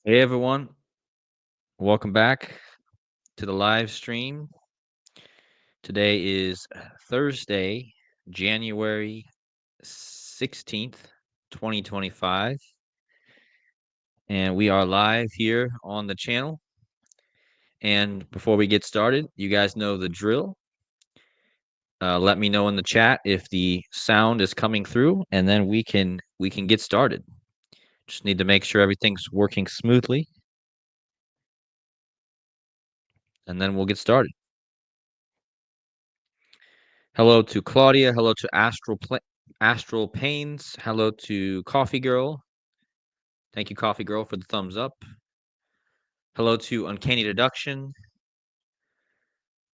Hey everyone, welcome back to the live stream. Today is Thursday, January 16th, 2025, and we are live here on the channel. And before we get started, you guys know the drill. Let me know in the chat if the sound is coming through, and then we can get started. Just need to make sure everything's working smoothly, and then we'll get started. Hello to Claudia. Hello to Astral Pains. Hello to Coffee Girl. Thank you, Coffee Girl, for the thumbs up. Hello to Uncanny Deduction.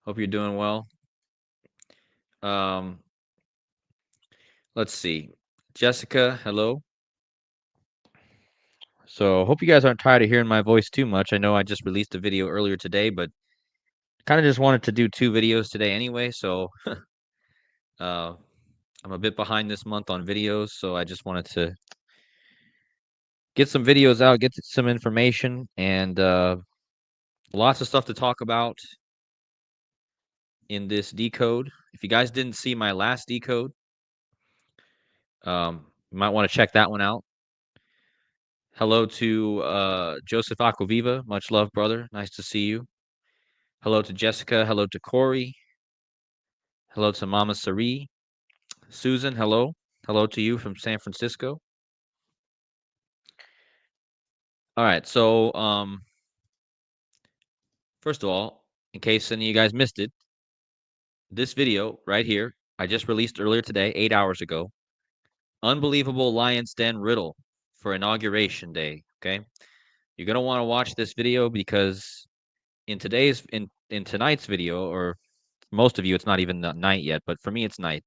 Hope you're doing well. Let's see. Jessica, hello. So hope you guys aren't tired of hearing my voice too much. I know I just released a video earlier today, but kind of just wanted to do 2 videos today anyway. So I'm a bit behind this month on videos, so I just wanted to get some videos out, get some information, and lots of stuff to talk about in this decode. If you guys didn't see my last decode, you might want to check that one out. Hello to Joseph Aquaviva. Much love, brother. Nice to see you. Hello to Jessica. Hello to Corey. Hello to Mama Sari. Susan, hello. Hello to you from San Francisco. All right, so first of all, in case any of you guys missed it, this video right here, I just released earlier today, 8 hours ago. Unbelievable Lion's Den riddle for Inauguration Day, okay? You're going to want to watch this video because in tonight's video, or most of you, it's not even night yet, but for me, it's night.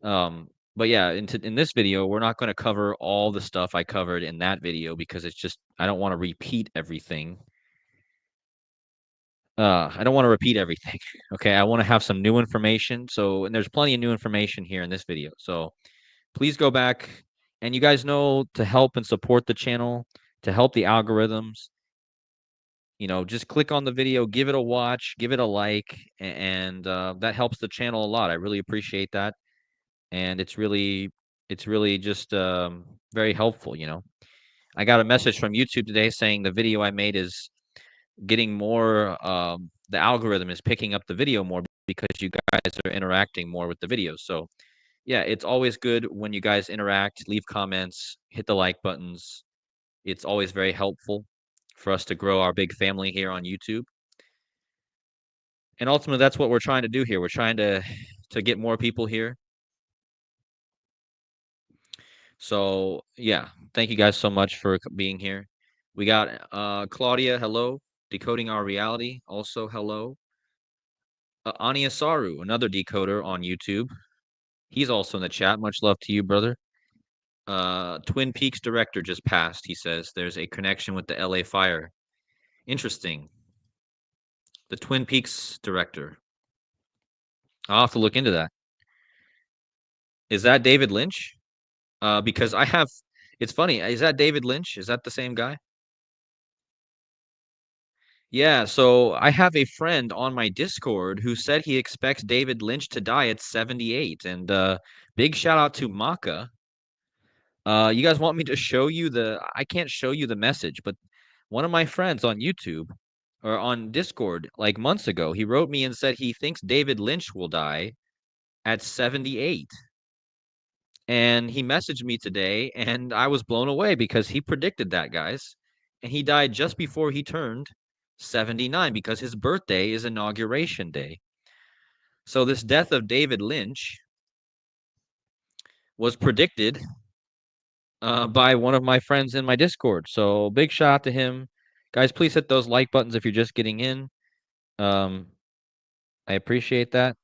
But yeah, in this video, we're not going to cover all the stuff I covered in that video because it's just, I don't want to repeat everything. I don't want to repeat everything. Okay, I want to have some new information. So, and there's plenty of new information here in this video. So please go back, and you guys know to help and support the channel, to help the algorithms, just click on the video, give it a watch, give it a like, and that helps the channel a lot. I really appreciate that, and it's really just very helpful. I got a message from YouTube today saying the video I made is getting more. The algorithm is picking up the video more because you guys are interacting more with the videos. So yeah, it's always good when you guys interact, leave comments, hit the like buttons. It's always very helpful for us to grow our big family here on YouTube. And ultimately, that's what we're trying to do here. We're trying to get more people here. So yeah, thank you guys so much for being here. We got Claudia, hello. Decoding Our Reality, also hello. Ania Saru, another decoder on YouTube. He's also in the chat. Much love to you, brother. Twin Peaks director just passed, he says. There's a connection with the LA fire. Interesting. The Twin Peaks director. I'll have to look into that. Is that David Lynch? Because it's funny. Is that David Lynch? Is that the same guy? Yeah, so I have a friend on my Discord who said he expects David Lynch to die at 78. And big shout out to Maka. You guys want me to show you I can't show you the message, but one of my friends on YouTube or on Discord, like months ago, he wrote me and said he thinks David Lynch will die at 78. And he messaged me today, and I was blown away because he predicted that, guys. And he died just before he turned 79 because his birthday is Inauguration Day. So this death of David Lynch was predicted by one of my friends in my Discord. So big shout out to him. Guys, please hit those like buttons if you're just getting in. I appreciate that.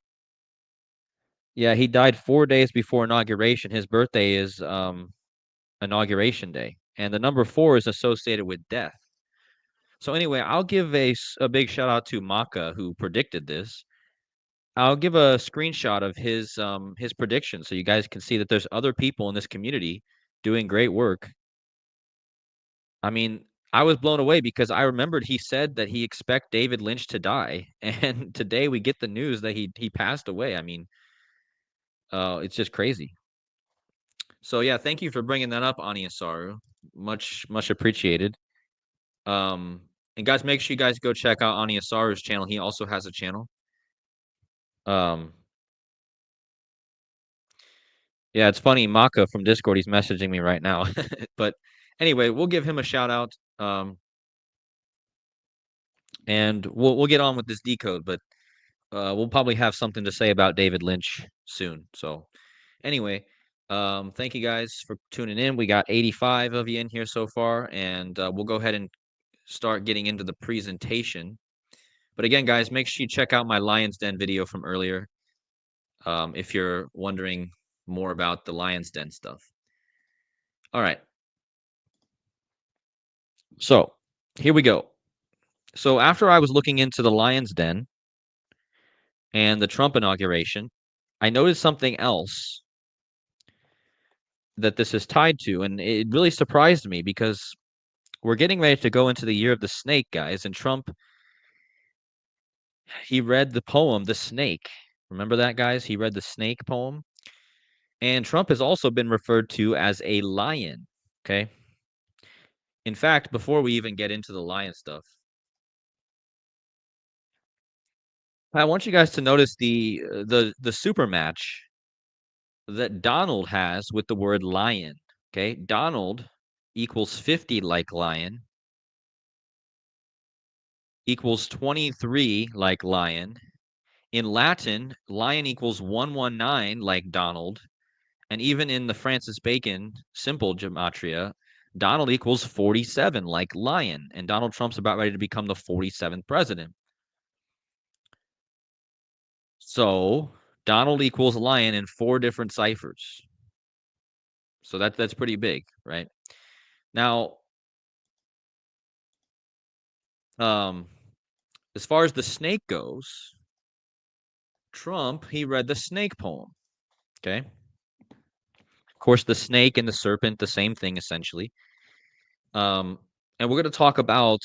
Yeah, he died 4 days before inauguration. His birthday is Inauguration Day. And the number 4 is associated with death. So anyway, I'll give a big shout out to Maka who predicted this. I'll give a screenshot of his prediction so you guys can see that there's other people in this community doing great work. I mean, I was blown away because I remembered he said that he expect David Lynch to die, and today we get the news that he passed away. I mean, it's just crazy. So yeah, thank you for bringing that up, Aniasaru. Much appreciated. And guys, make sure you guys go check out Aniasaru's channel. He also has a channel. Yeah, it's funny. Maka from Discord, he's messaging me right now. But anyway, we'll give him a shout out. And we'll get on with this decode, but we'll probably have something to say about David Lynch soon. So anyway, thank you guys for tuning in. We got 85 of you in here so far, and we'll go ahead and start getting into the presentation. But again, guys, make sure you check out my Lion's Den video from earlier if you're wondering more about the Lion's Den stuff. All right. So here we go. So after I was looking into the Lion's Den and the Trump inauguration, I noticed something else that this is tied to, and it really surprised me because we're getting ready to go into the year of the snake, guys, and Trump, he read the poem, The Snake. Remember that, guys? He read the snake poem. And Trump has also been referred to as a lion, okay? In fact, before we even get into the lion stuff, I want you guys to notice the super match that Donald has with the word lion, okay? Donald equals 50 like lion, equals 23 like lion. In Latin, lion equals 119 like Donald. And even in the Francis Bacon simple gematria, Donald equals 47 like lion. And Donald Trump's about ready to become the 47th president. So Donald equals lion in 4 different ciphers. So that's pretty big, right? Now, as far as the snake goes, Trump, he read the snake poem. Okay. Of course, the snake and the serpent, the same thing essentially. And we're going to talk about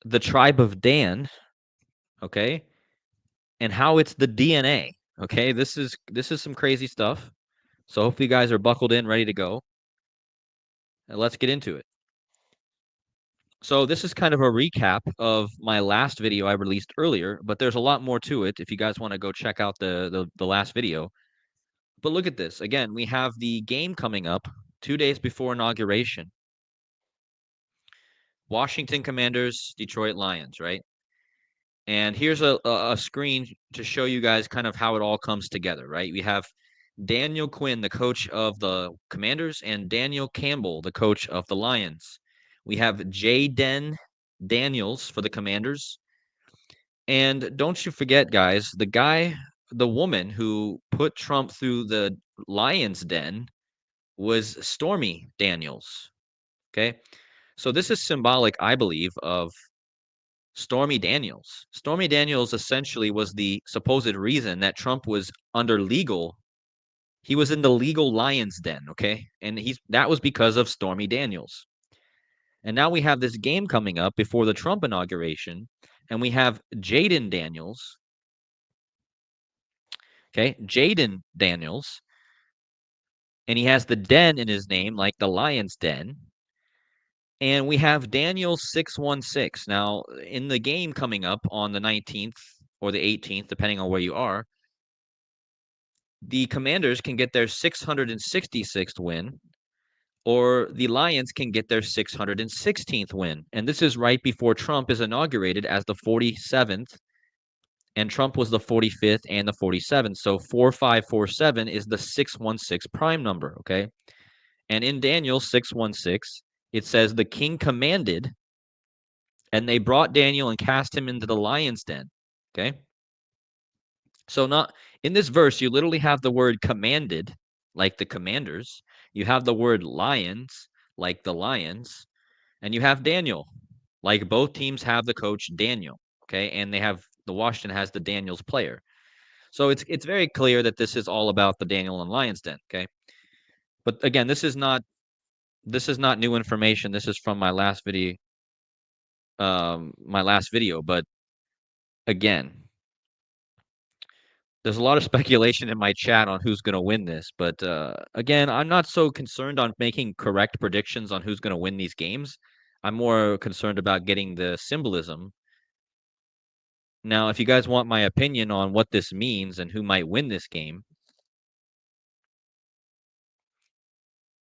the tribe of Dan, okay, and how it's the DNA. Okay, this is some crazy stuff. So hopefully you guys are buckled in, ready to go. And let's get into it. So this is kind of a recap of my last video I released earlier, but there's a lot more to it if you guys want to go check out the last video. But look at this. Again, we have the game coming up 2 days before inauguration. Washington Commanders, Detroit Lions, right? And here's a screen to show you guys kind of how it all comes together, right? We have Daniel Quinn, the coach of the Commanders, and Daniel Campbell, the coach of the Lions. We have Jaden Daniels for the Commanders. And don't you forget, guys, the woman who put Trump through the Lions den was Stormy Daniels. Okay. So this is symbolic, I believe, of Stormy Daniels. Stormy Daniels essentially was the supposed reason that Trump was he was in the legal lion's den, okay? And that was because of Stormy Daniels. And now we have this game coming up before the Trump inauguration, and we have Jaden Daniels. Okay, Jaden Daniels, and he has the den in his name, like the lion's den. And we have Daniel 616. Now, in the game coming up on the 19th or the 18th, depending on where you are, the Commanders can get their 666th win, or the Lions can get their 616th win. And this is right before Trump is inaugurated as the 47th, and Trump was the 45th and the 47th. So 4547 is the 616 prime number, okay? And in Daniel 616, it says the king commanded, and they brought Daniel and cast him into the lion's den, okay? So not in this verse, you literally have the word commanded, like the commanders. You have the word lions, like the lions, and you have Daniel, like both teams have the coach Daniel, okay? And the Washington has the Daniels player. So it's very clear that this is all about the Daniel and Lions Den, okay? But again, this is not new information. This is from my last video my last video, but again, there's a lot of speculation in my chat on who's going to win this, but again, I'm not so concerned on making correct predictions on who's going to win these games. I'm more concerned about getting the symbolism. Now, if you guys want my opinion on what this means and who might win this game,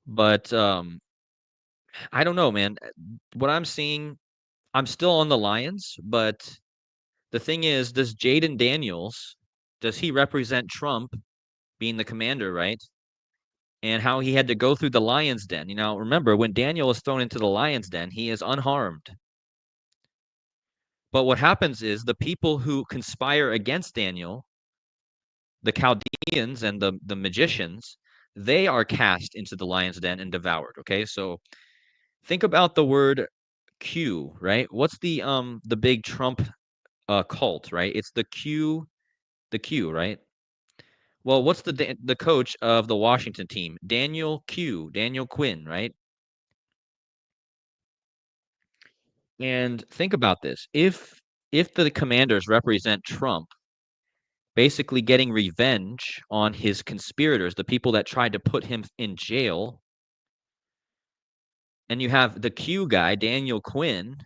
but I don't know, man. What I'm seeing, I'm still on the Lions, but the thing is, does Jaden Daniels, does he represent Trump being the commander, right? And how he had to go through the lion's den. You know, remember when Daniel is thrown into the lion's den, he is unharmed. But what happens is the people who conspire against Daniel, the Chaldeans and the magicians, they are cast into the lion's den and devoured. Okay, so think about the word Q, right? What's the big Trump cult, right? It's the Q, right? Well, what's the coach of the Washington team? Daniel Quinn, right? And think about this. If the commanders represent Trump, basically getting revenge on his conspirators, the people that tried to put him in jail, and you have the Q guy, Daniel Quinn,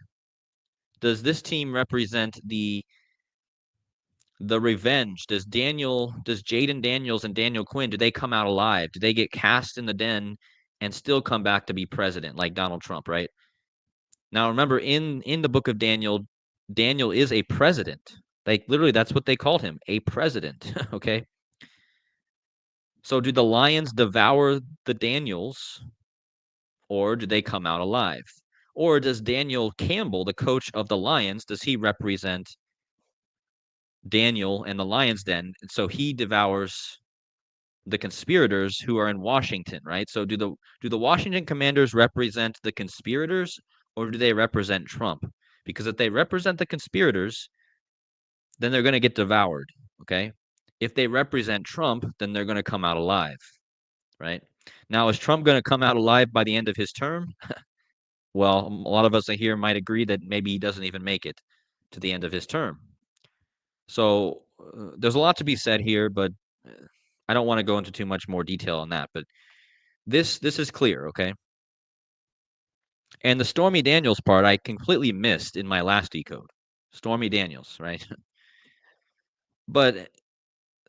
does this team represent the revenge? Does Jaden Daniels and Daniel Quinn, do they come out alive? Do they get cast in the den and still come back to be president like Donald Trump, right? Now remember, in the book of Daniel, Daniel is a president. Like literally, that's what they called him, a president. Okay. So do the lions devour the Daniels, or do they come out alive? Or does Daniel Campbell, the coach of the Lions, does he represent Daniel and the Lions den? So he devours the conspirators who are in Washington, right? So do the Washington Commanders represent the conspirators, or do they represent Trump? Because if they represent the conspirators, then they're going to get devoured, okay? If they represent Trump, then they're going to come out alive, right? Now, is Trump going to come out alive by the end of his term? Well, a lot of us here might agree that maybe he doesn't even make it to the end of his term. So there's a lot to be said here, but I don't want to go into too much more detail on that. But this is clear, okay? And the Stormy Daniels part, I completely missed in my last decode. Stormy Daniels, right? But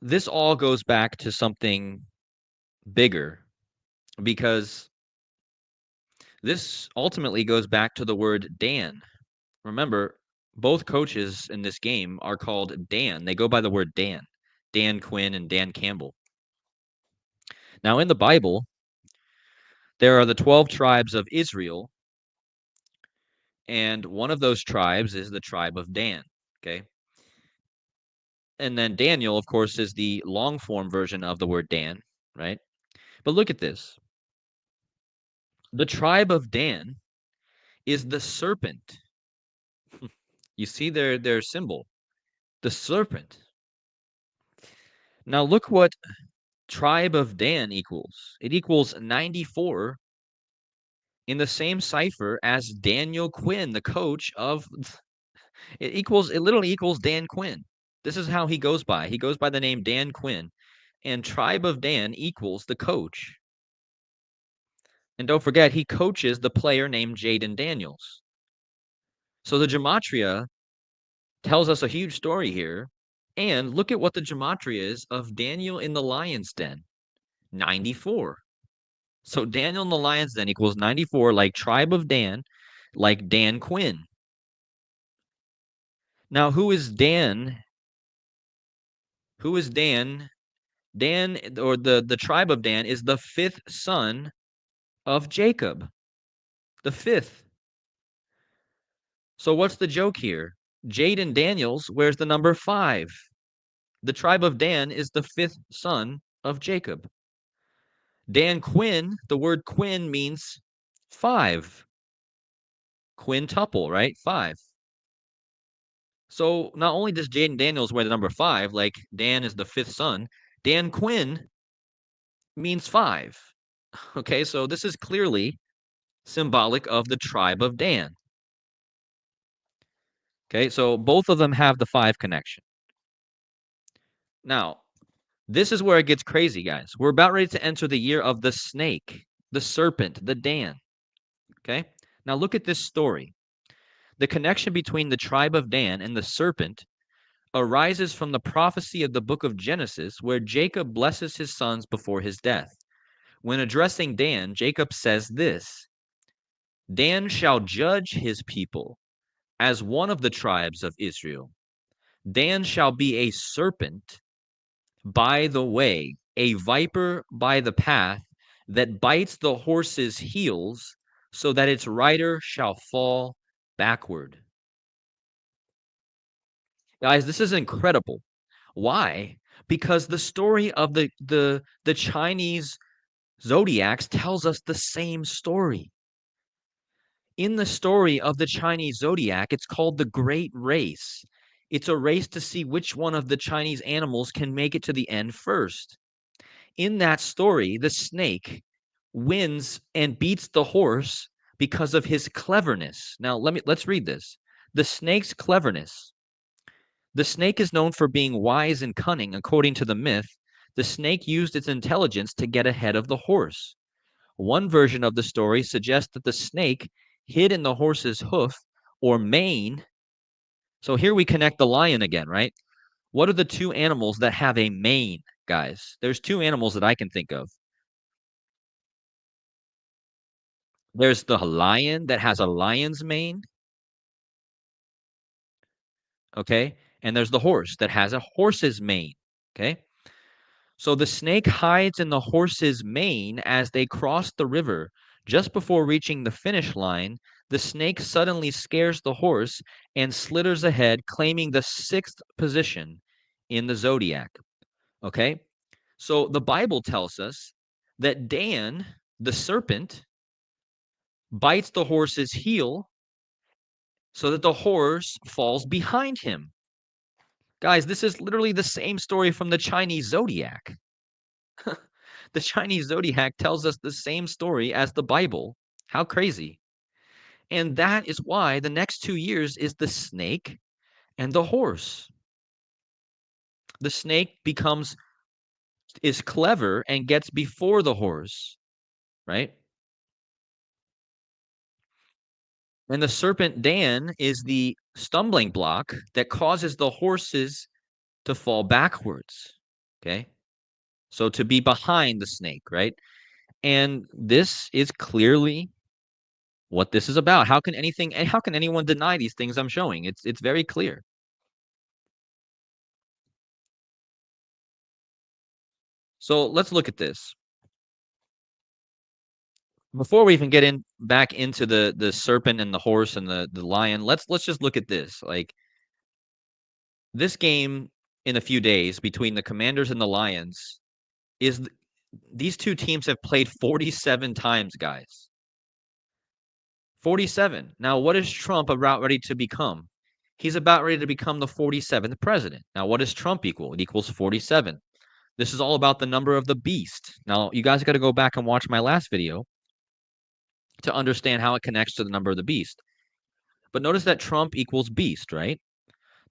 this all goes back to something bigger, because this ultimately goes back to the word Dan. Remember, both coaches in this game are called Dan. They go by the word Dan. Dan Quinn and Dan Campbell. Now, in the Bible, there are the 12 tribes of Israel, and one of those tribes is the tribe of Dan, okay? And then Daniel, of course, is the long form version of the word Dan, right? But look at this. The tribe of Dan is the serpent. You see their symbol, the serpent. Now look what tribe of Dan equals. It equals 94 in the same cipher as Daniel Quinn, the coach of it literally equals Dan Quinn. This is how he goes by. He goes by the name Dan Quinn, and tribe of Dan equals the coach. And don't forget, he coaches the player named Jaden Daniels. So the gematria tells us a huge story here. And look at what the gematria is of Daniel in the lion's den. 94. So Daniel in the lion's den equals 94, like tribe of Dan, like Dan Quinn. Now, who is Dan? Who is Dan? Dan, or the tribe of Dan, is the fifth son of Jacob. The fifth. So what's the joke here? Jaden Daniels wears the number 5. The tribe of Dan is the fifth son of Jacob. Dan Quinn, the word Quinn means 5. Quintuple, right? 5. So not only does Jaden Daniels wear the number 5, like Dan is the fifth son, Dan Quinn means 5. Okay, so this is clearly symbolic of the tribe of Dan. Okay, so both of them have the 5 connection. Now, this is where it gets crazy, guys. We're about ready to enter the year of the snake, the serpent, the Dan. Okay, now look at this story. The connection between the tribe of Dan and the serpent arises from the prophecy of the book of Genesis, where Jacob blesses his sons before his death. When addressing Dan, Jacob says this: Dan shall judge his people as one of the tribes of Israel. Dan shall be a serpent by the way, a viper by the path that bites the horse's heels so that its rider shall fall backward. Guys, this is incredible. Why? Because the story of the Chinese zodiacs tells us the same story. In the story of the Chinese zodiac, it's called the Great Race. It's a race to see which one of the Chinese animals can make it to the end first. In that story, the snake wins and beats the horse because of his cleverness. Now, let's read this. The snake's cleverness. The snake is known for being wise and cunning. According to the myth, the snake used its intelligence to get ahead of the horse. One version of the story suggests that the snake hid in the horse's hoof or mane. So here we connect the lion again, right? What are the 2 animals that have a mane, guys? There's 2 animals that I can think of. There's the lion that has a lion's mane, okay? And there's the horse that has a horse's mane, okay? So the snake hides in the horse's mane as they cross the river. Just before reaching the finish line, the snake suddenly scares the horse and slitters ahead, claiming the 6th position in the zodiac, okay? So the Bible tells us that Dan, the serpent, bites the horse's heel so that the horse falls behind him. Guys, this is literally the same story from the Chinese zodiac. The Chinese zodiac tells us the same story as the Bible. How crazy. And that is why the next 2 years is the snake and the horse. The snake is clever and gets before the horse, right? And the serpent Dan is the stumbling block that causes the horses to fall backwards. Okay. So to be behind the snake, right? And this is clearly what this is about. How can anyone deny these things I'm showing? It's very clear. So let's look at this. Before we even get in back into the serpent and the horse and the lion, let's just look at this. Like this game in a few days between the Commanders and the Lions is these 2 teams have played 47 times, guys. 47. Now, what is Trump about ready to become? He's about ready to become the 47th president. Now, what does Trump equal? It equals 47. This is all about the number of the beast. Now, you guys got to go back and watch my last video to understand how it connects to the number of the beast. But notice that Trump equals beast, right?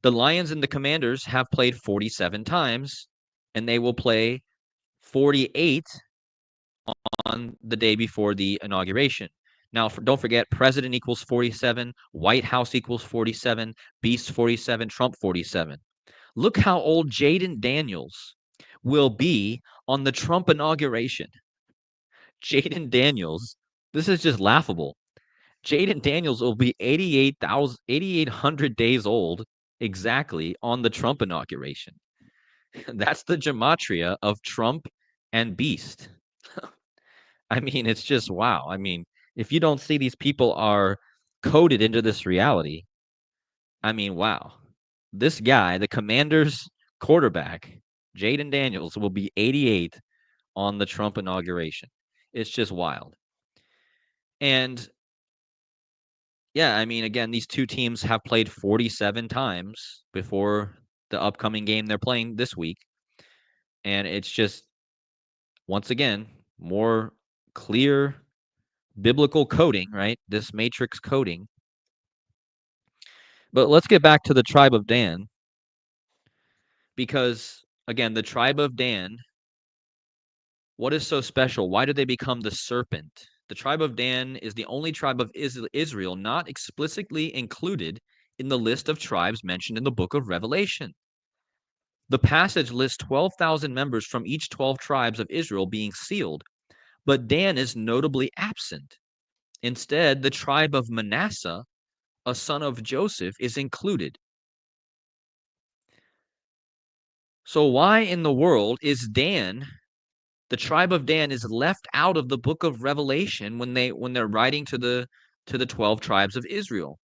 The Lions and the Commanders have played 47 times, and they will play 48 on the day before the inauguration. Now, don't forget, president equals 47, White House equals 47, beast 47, Trump 47. Look how old Jaden Daniels will be on the Trump inauguration. Jaden Daniels, this is just laughable. Jaden Daniels will be 8,800 days old exactly on the Trump inauguration. That's the gematria of Trump and beast. I mean, it's just wow. I mean, if you don't see these people are coded into this reality, I mean, wow. This guy, the Commanders quarterback, Jaden Daniels, will be 88 on the Trump inauguration. It's just wild. And yeah, I mean, again, these 2 teams have played 47 times before the upcoming game they're playing this week. And it's just, once again, more clear biblical coding, right? This matrix coding. But let's get back to the tribe of Dan, because, again, the tribe of Dan, what is so special? Why did they become the serpent? The tribe of Dan is the only tribe of Israel not explicitly included in the list of tribes mentioned in the book of Revelation. The passage lists 12,000 members from each 12 tribes of Israel being sealed, but Dan is notably absent. Instead, the tribe of Manasseh, a son of Joseph, is included. So why in the world is Dan, the tribe of Dan, is left out of the book of Revelation when they're writing to the 12 tribes of Israel?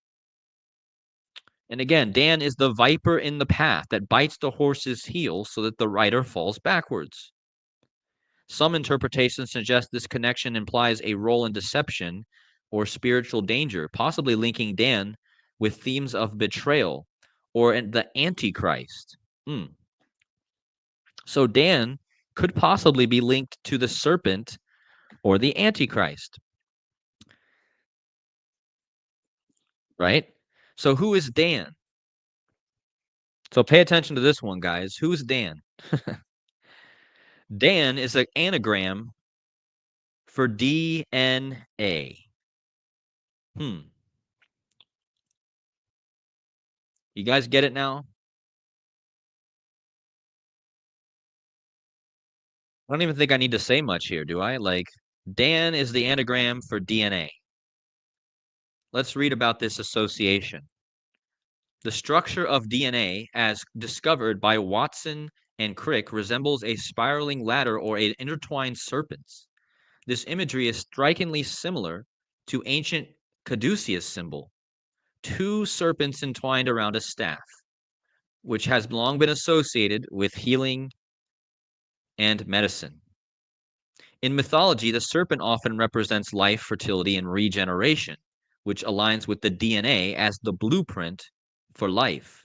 And again, Dan is the viper in the path that bites the horse's heel so that the rider falls backwards. Some interpretations suggest this connection implies a role in deception or spiritual danger, possibly linking Dan with themes of betrayal or the Antichrist. So Dan could possibly be linked to the serpent or the Antichrist, right? So who is Dan? So pay attention to this one, guys. Who's Dan? Dan is an anagram for DNA. You guys get it now? I don't even think I need to say much here, do I? Like, Dan is the anagram for DNA. Let's read about this association. The structure of DNA, as discovered by Watson and Crick, resembles a spiraling ladder or an intertwined serpents. This imagery is strikingly similar to ancient caduceus symbol, two serpents entwined around a staff, which has long been associated with healing and medicine. In mythology, the serpent often represents life, fertility, and regeneration, which aligns with the DNA as the blueprint for life.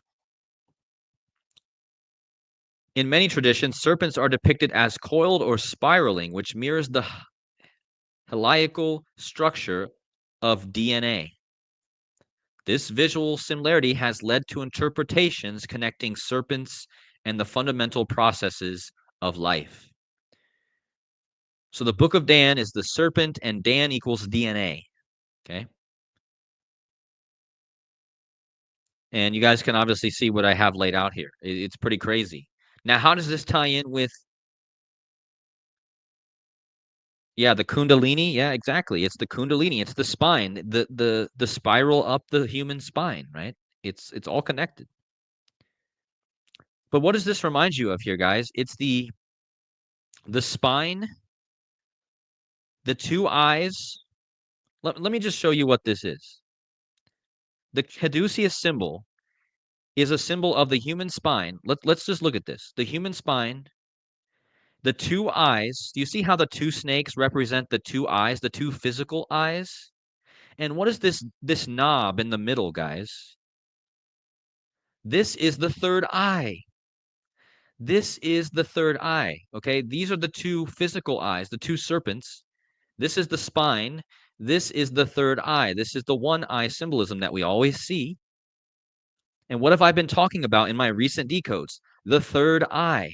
In many traditions, serpents are depicted as coiled or spiraling, which mirrors the heliacal structure of DNA. This visual similarity has led to interpretations connecting serpents and the fundamental processes of life. So the book of Dan is the serpent, and Dan equals DNA. Okay. And you guys can obviously see what I have laid out here. It's pretty crazy. Now, how does this tie in with, yeah, the Kundalini? Yeah, exactly. It's the Kundalini. It's the spine, the spiral up the human spine, right? It's all connected. But what does this remind you of here, guys? It's the spine, the two eyes. Let me just show you what this is. The caduceus symbol is a symbol of the human spine. Let's just look at this. The human spine, the two eyes. Do you see how the two snakes represent the two eyes, the two physical eyes? And what is this knob in the middle, guys? This is the third eye. This is the third eye, okay? These are the two physical eyes, the two serpents. This is the spine. This is the third eye. This is the one eye symbolism that we always see. And what have I been talking about in my recent decodes? The third eye,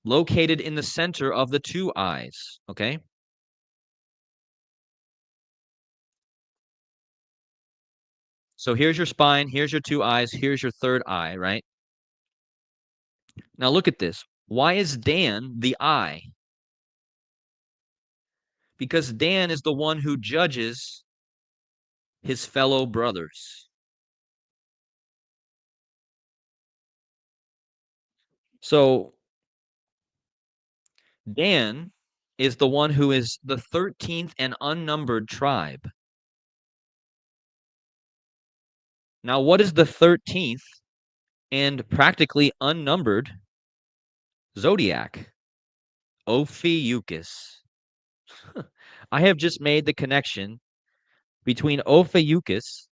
located in the center of the two eyes, okay? So here's your spine, here's your two eyes, here's your third eye, right? Now look at this. Why is Dan the eye? Because Dan is the one who judges his fellow brothers. So Dan is the one who is the 13th and unnumbered tribe. Now, what is the 13th and practically unnumbered zodiac? Ophiuchus. I have just made the connection between Ophiuchus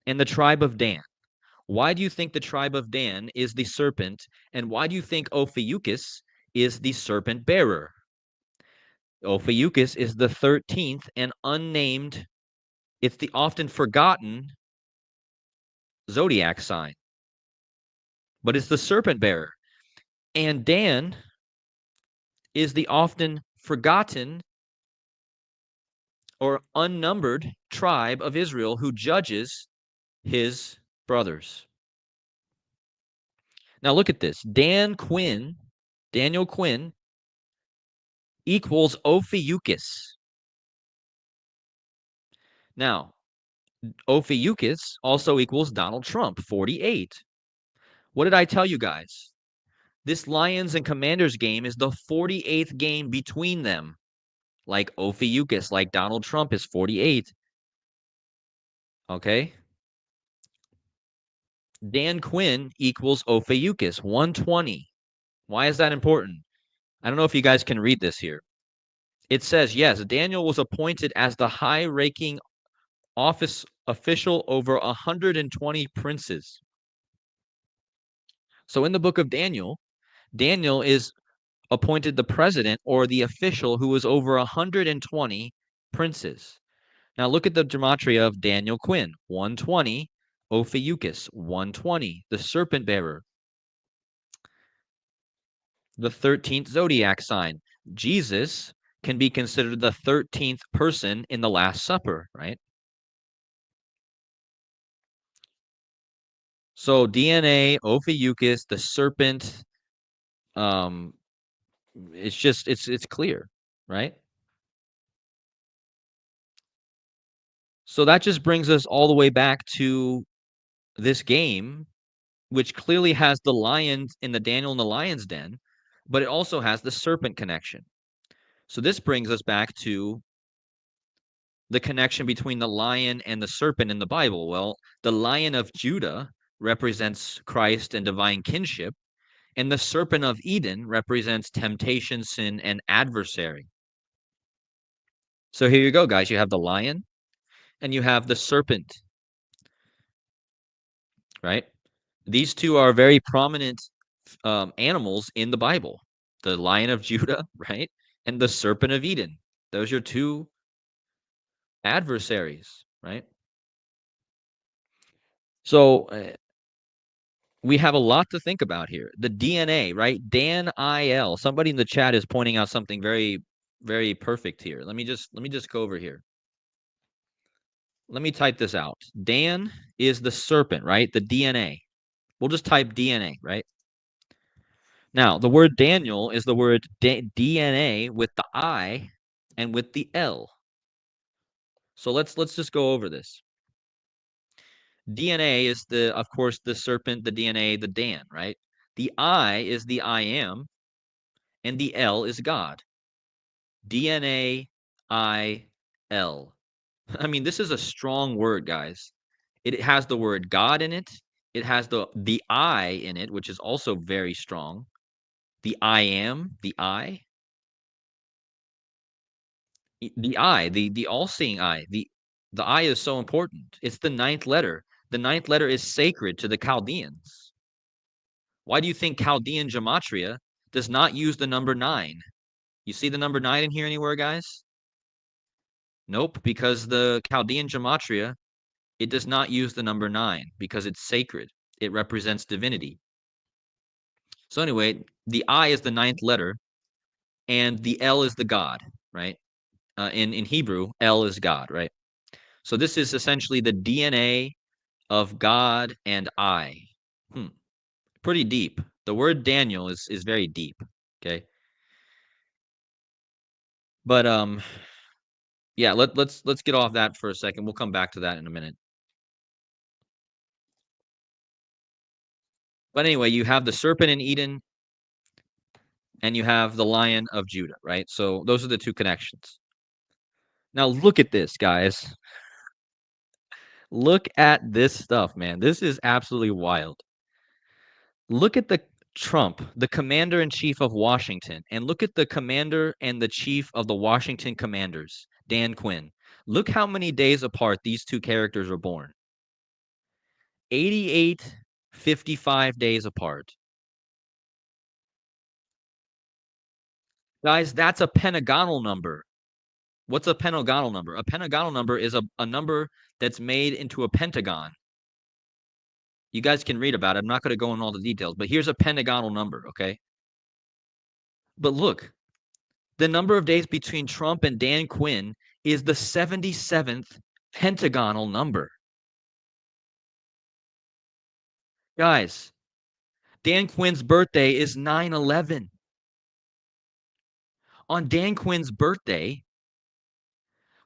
and the tribe of Dan. Why do you think the tribe of Dan is the serpent, and why do you think Ophiuchus is the serpent bearer? Ophiuchus is the 13th and unnamed. It's the often forgotten zodiac sign, but it's the serpent bearer. And Dan is the often forgotten or unnumbered tribe of Israel who judges his brothers. Now look at this. Daniel Quinn equals Ophiuchus. Now, Ophiuchus also equals Donald Trump, 48. What did I tell you guys? This Lions and Commanders game is the 48th game between them. Like Ophiuchus, like Donald Trump is 48. Okay? Dan Quinn equals Ophiuchus, 120. Why is that important? I don't know if you guys can read this here. It says, yes, Daniel was appointed as the high-ranking office official over 120 princes. So in the book of Daniel, Daniel is appointed the president or the official who was over 120 princes. Now look at the gematria of Daniel Quinn, 120, Ophiuchus, 120, the serpent bearer, the 13th zodiac sign. Jesus can be considered the 13th person in the Last Supper, right? So DNA, Ophiuchus, the serpent, it's just it's clear, right? So that just brings us all the way back to this game, which clearly has the lions in the Daniel and the lion's den, but it also has the serpent connection. So this brings us back to the connection between the lion and the serpent in the Bible. Well, the Lion of Judah represents Christ and divine kinship, and the serpent of Eden represents temptation, sin, and adversary. So here you go, guys. You have the lion and you have the serpent, right? These two are very prominent animals in the Bible. The Lion of Judah, right? And the serpent of Eden. Those are two adversaries, right? So we have a lot to think about here. The DNA, right? DNAiEL. Somebody in the chat is pointing out something very, very perfect here. Let me just go over here. Let me type this out. Dan is the serpent, right? The DNA. We'll just type DNA, right? Now, the word Daniel is the word DNA with the I and with the L. So let's just go over this. DNA is of course, the serpent, the DNA, the Dan, right? The I is the I am, and the L is God. DNAiEL. I mean, this is a strong word, guys. It has the word God in it. It has the I in it, which is also very strong. The I am, the I. The I, the all-seeing eye. The I is so important. It's the 9th letter. The 9th letter is sacred to the Chaldeans. Why do you think Chaldean gematria does not use the number 9? You see the number 9 in here anywhere, guys? Nope, because the Chaldean gematria, it does not use the number 9 because it's sacred. It represents divinity. So anyway, the I is the 9th letter, and the L is the God, right? In Hebrew, L is God, right? So this is essentially the DNA of God and I. Pretty deep. The word Daniel is very deep, okay? But yeah, let's get off that for a second. We'll come back to that in a minute. But anyway, you have the serpent in Eden and you have the Lion of Judah, right? So those are the two connections. Now look at this, guys. Look at this stuff, man. This is absolutely wild. Look at the Trump, the commander-in-chief of Washington, and look at the commander and the chief of the Washington Commanders, Dan Quinn. Look how many days apart these two characters are born. 88, 55 days apart. Guys, that's a pentagonal number. What's a pentagonal number? A pentagonal number is a number that's made into a pentagon. You guys can read about it. I'm not going to go into all the details, but here's a pentagonal number, okay? But look, the number of days between Trump and Dan Quinn is the 77th pentagonal number. Guys, Dan Quinn's birthday is 9/11. On Dan Quinn's birthday,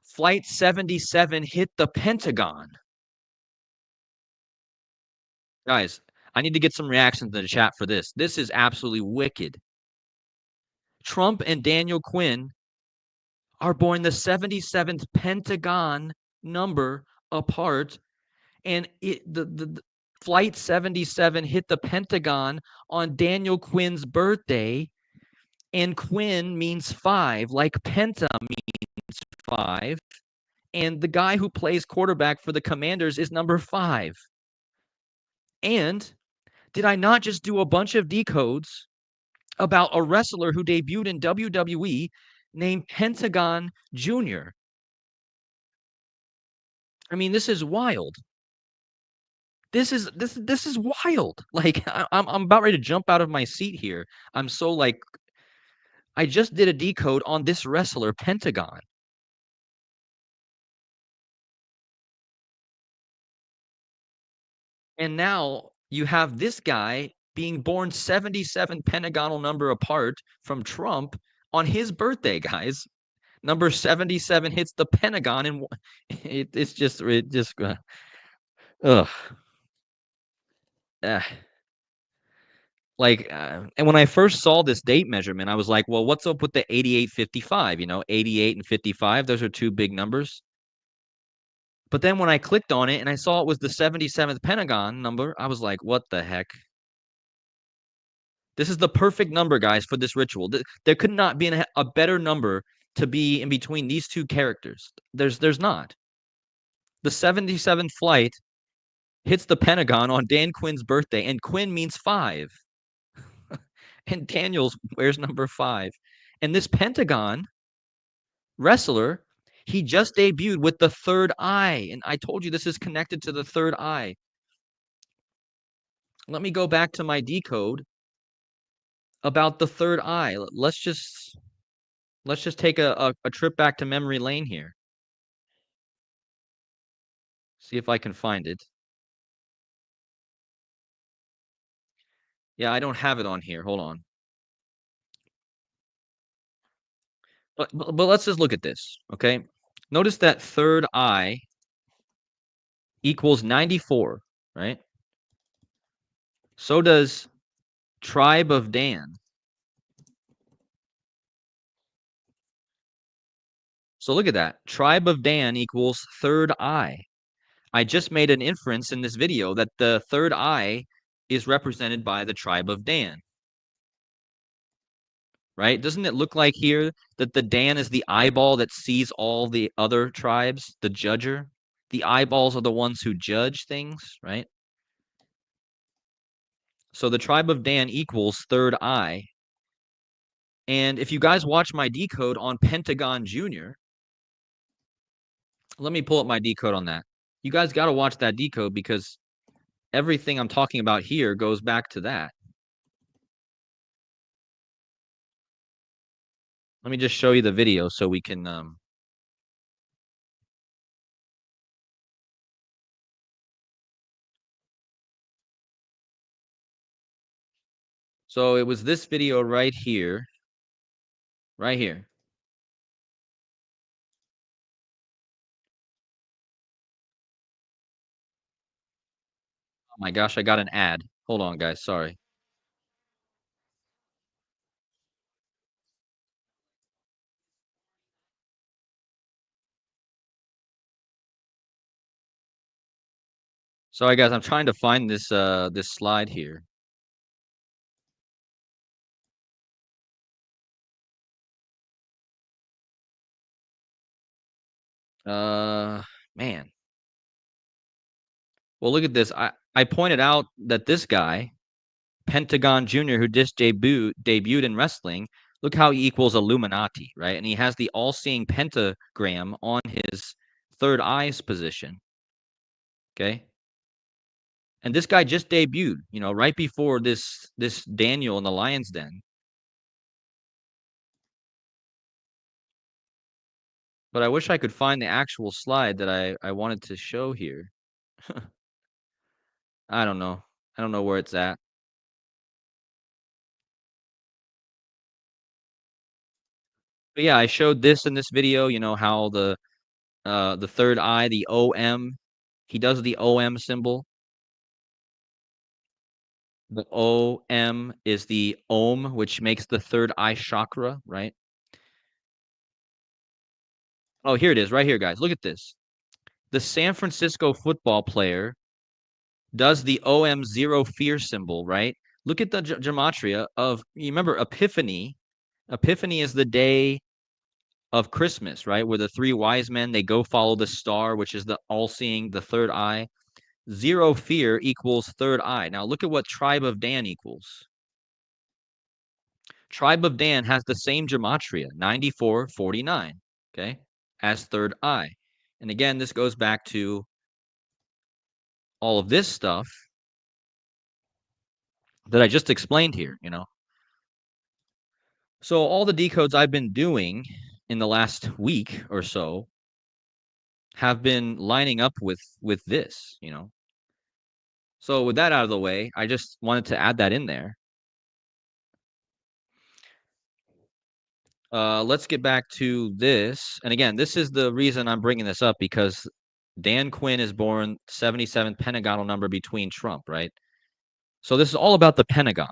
Flight 77 hit the Pentagon. Guys, I need to get some reactions in the chat for this. This is absolutely wicked. Trump and Daniel Quinn are born the 77th Pentagon number apart, and the Flight 77 hit the Pentagon on Daniel Quinn's birthday, and Quinn means 5, like Penta means 5, and the guy who plays quarterback for the Commanders is number 5. And did I not just do a bunch of decodes about a wrestler who debuted in WWE named Pentagon Jr.? I mean, this is wild. This is wild. Like, I'm about ready to jump out of my seat here. I'm so like, I just did a decode on this wrestler, Pentagon. And now you have this guy being born 77 pentagonal number apart from Trump on his birthday, guys. Number 77 hits the Pentagon, and it's just ugh. And when I first saw this date measurement, I was like, well, what's up with the 8855? 88 and 55, those are two big numbers. But then when I clicked on it and I saw it was the 77th Pentagon number, I was like, what the heck? This is the perfect number, guys, for this ritual. There could not be a better number to be in between these two characters. There's not. The 77th flight hits the Pentagon on Dan Quinn's birthday, and Quinn means 5. And Daniels wears number 5. And this Pentagon wrestler, he just debuted with the third eye. And I told you this is connected to the third eye. Let me go back to my decode about the third eye. Let's just take a trip back to memory lane here. See if I can find it. Yeah, I don't have it on here. Hold on. But let's just look at this, okay? Notice that third eye equals 94, right? So does Tribe of Dan. So look at that. Tribe of Dan equals third eye. I just made an inference in this video that the third eye is represented by the Tribe of Dan. Right? Doesn't it look like here that the Dan is the eyeball that sees all the other tribes, the judger? The eyeballs are the ones who judge things, right? So the Tribe of Dan equals third eye. And if you guys watch my decode on Pentagon Jr., let me pull up my decode on that. You guys got to watch that decode because everything I'm talking about here goes back to that. Let me just show you the video so we can so it was this video right here. Right here. Oh my gosh, I got an ad. Hold on, guys. Sorry. Sorry, guys. I'm trying to find this this slide here. Man. Well, look at this. I pointed out that this guy, Pentagon Jr., who just debuted in wrestling, look how he equals Illuminati, right? And he has the all-seeing pentagram on his third eye's position. Okay. And this guy just debuted, right before this Daniel in the Lion's Den. But I wish I could find the actual slide that I wanted to show here. I don't know. I don't know where it's at. But yeah, I showed this in this video, how the third eye, the OM, he does the OM symbol. The OM is the Om, which makes the third eye chakra, right? Oh, here it is, right here, guys. Look at this. The San Francisco football player does the OM zero fear symbol, right? Look at the gematria of, you remember Epiphany. Epiphany is the day of Christmas, right? Where the three wise men, they go follow the star, which is the all-seeing, the third eye. Zero fear equals third eye. Now look at what tribe of Dan equals. Tribe of Dan has the same gematria, 9449, okay, as third eye. And again, this goes back to all of this stuff that I just explained here, So all the decodes I've been doing in the last week or so have been lining up with this, So with that out of the way, I just wanted to add that in there. Let's get back to this. And again, this is the reason I'm bringing this up, because Dan Quinn is born 77th Pentagonal number between Trump, right? So this is all about the Pentagon.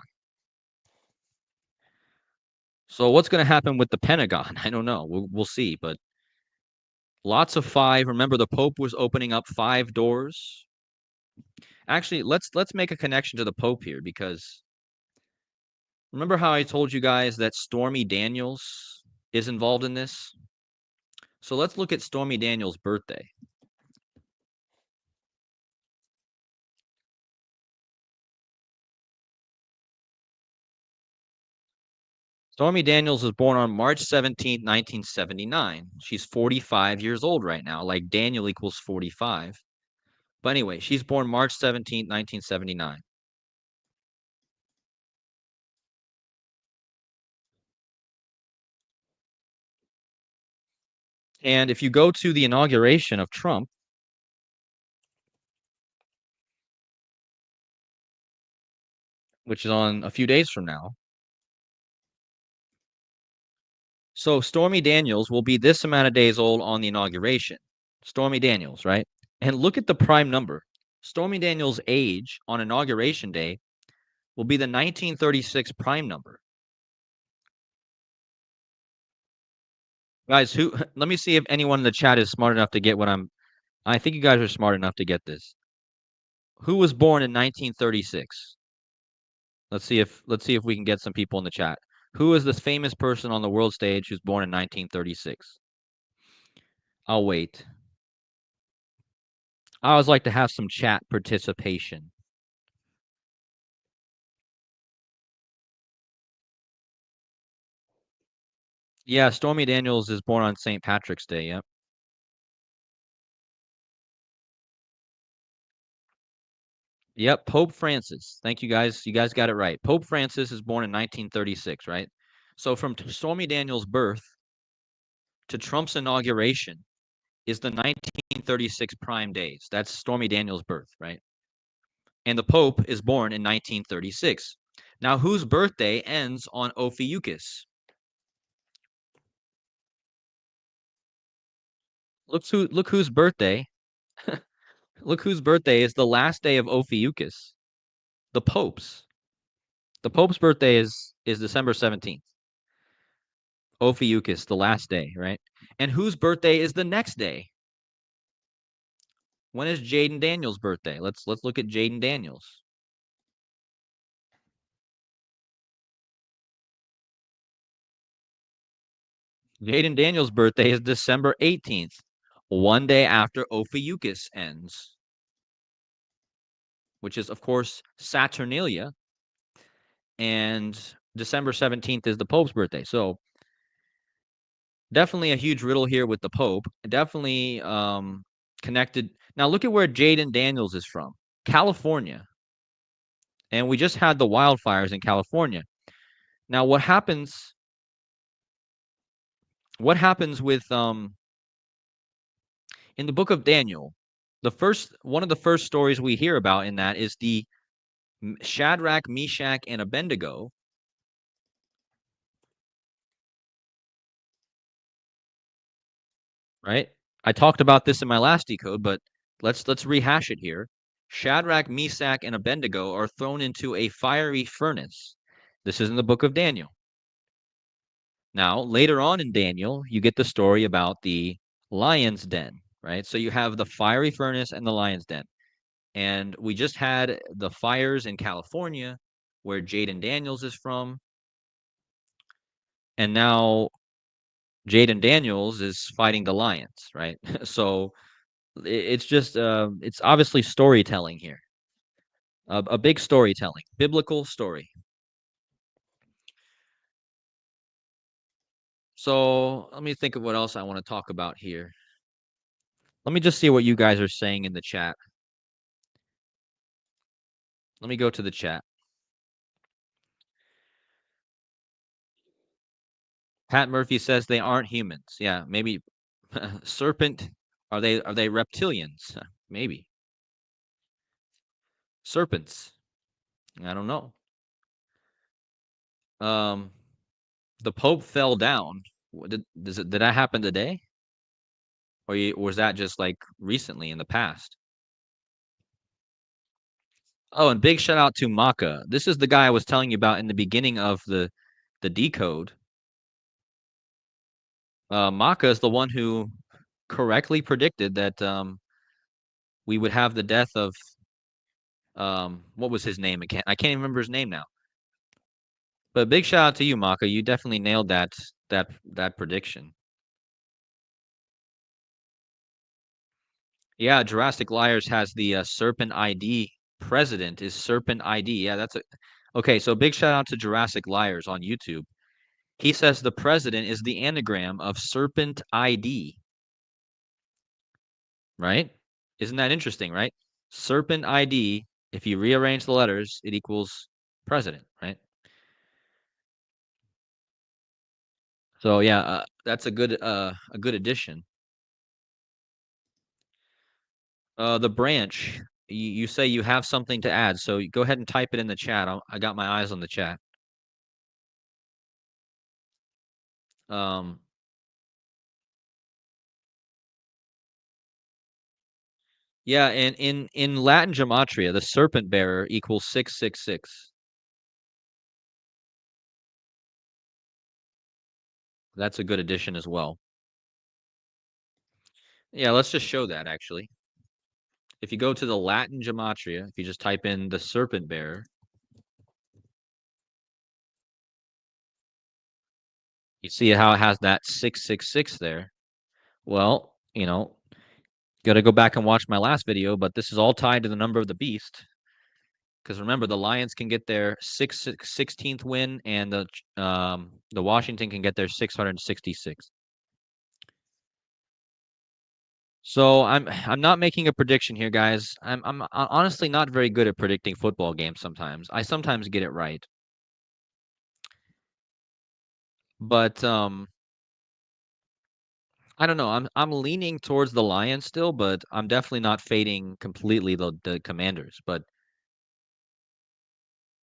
So what's going to happen with the Pentagon? I don't know. We'll see. But lots of 5. Remember, the Pope was opening up 5 doors. Actually, let's make a connection to the Pope here, because remember how I told you guys that Stormy Daniels is involved in this? So let's look at Stormy Daniels' birthday. Stormy Daniels was born on March 17th, 1979. She's 45 years old right now, like Daniel equals 45. But anyway, she's born March 17th, 1979. And if you go to the inauguration of Trump, which is on a few days from now, so Stormy Daniels will be this amount of days old on the inauguration. Stormy Daniels, right? And look at the prime number. Stormy Daniels' age on inauguration day will be the 1936 prime number. Guys, let me see if anyone in the chat is smart enough to get what I think you guys are smart enough to get this. Who was born in 1936? Let's see if we can get some people in the chat. Who is this famous person on the world stage who's born in 1936? I'll wait. I always like to have some chat participation. Yeah, Stormy Daniels is born on St. Patrick's Day, yep. Yep, Pope Francis. Thank you guys. You guys got it right. Pope Francis is born in 1936, right? So from Stormy Daniels' birth to Trump's inauguration is the 1936 prime days. That's Stormy Daniels' birth, right? And the Pope is born in 1936. Now, whose birthday ends on Ophiuchus? Look whose birthday. Look whose birthday is the last day of Ophiuchus. The Pope's. The Pope's birthday is December 17th. Ophiuchus, the last day, right? And whose birthday is the next day? When is Jaden Daniels' birthday? Let's look at Jaden Daniels. Jaden Daniels' birthday is December 18th, one day after Ophiuchus ends, which is, of course, Saturnalia. And December 17th is the Pope's birthday. So definitely a huge riddle here with the Pope. Definitely connected. Now look at where Jaden Daniels is from. California. And we just had the wildfires in California. Now, what happens with in the book of Daniel, one of the first stories we hear about in that is the Shadrach, Meshach, and Abednego. Right? I talked about this in my last decode, but let's rehash it here. Shadrach, Meshach, and Abednego are thrown into a fiery furnace. This is in the book of Daniel. Now, later on in Daniel, you get the story about the lion's den, right? So you have the fiery furnace and the lion's den. And we just had the fires in California, where Jaden Daniels is from. And now Jaden Daniels is fighting the lions, right? So it's just, it's obviously storytelling here. A big storytelling, biblical story. So let me think of what else I want to talk about here. Let me just see what you guys are saying in the chat. Let me go to the chat. Pat Murphy says they aren't humans. Yeah, maybe serpent. Are they reptilians? Maybe. Serpents. I don't know. The Pope fell down. Did that happen today? Or was that just like recently in the past? Oh, and big shout out to Maka. This is the guy I was telling you about in the beginning of the decode. Maka is the one who correctly predicted that we would have the death of what was his name? I can't even remember his name now. But big shout out to you, Maka. You definitely nailed that prediction. Yeah, Jurassic Liars has the Serpent ID. President is Serpent ID. Yeah, that's a okay. So big shout out to Jurassic Liars on YouTube. He says the president is the anagram of Serpent ID. Right? Isn't that interesting? Right? Serpent ID. If you rearrange the letters, it equals president. Right? So yeah, that's a good addition. The branch. You say you have something to add, so go ahead and type it in the chat. I got my eyes on the chat. Um, yeah, and in Latin gematria, the serpent bearer equals 666. That's a good addition as well. Yeah, let's just show that actually. If you go to the Latin gematria, if you just type in the serpent bearer, you see how it has that 666 there. Well, got to go back and watch my last video, but this is all tied to the number of the beast. Because remember, the Lions can get their 16th win, and the Washington can get their 666. So I'm not making a prediction here, guys. I'm honestly not very good at predicting football games sometimes. I sometimes get it right. But I don't know. I'm leaning towards the Lions still, but I'm definitely not fading completely the Commanders. But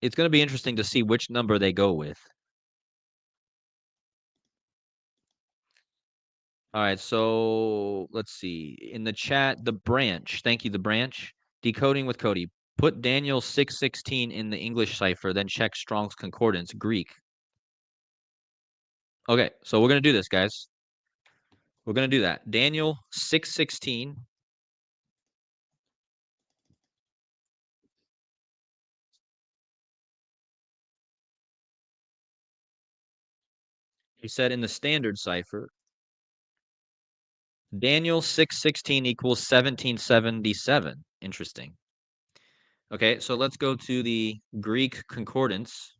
it's going to be interesting to see which number they go with. All right, so let's see. In the chat, the branch. Thank you, the branch. Decoding with Cody. Put Daniel 616 in the English cipher, then check Strong's Concordance, Greek. Okay, so we're going to do this, guys. We're going to do that. Daniel 616. He said in the standard cipher, Daniel 616 equals 1777. Interesting. Okay, so let's go to the Greek concordance.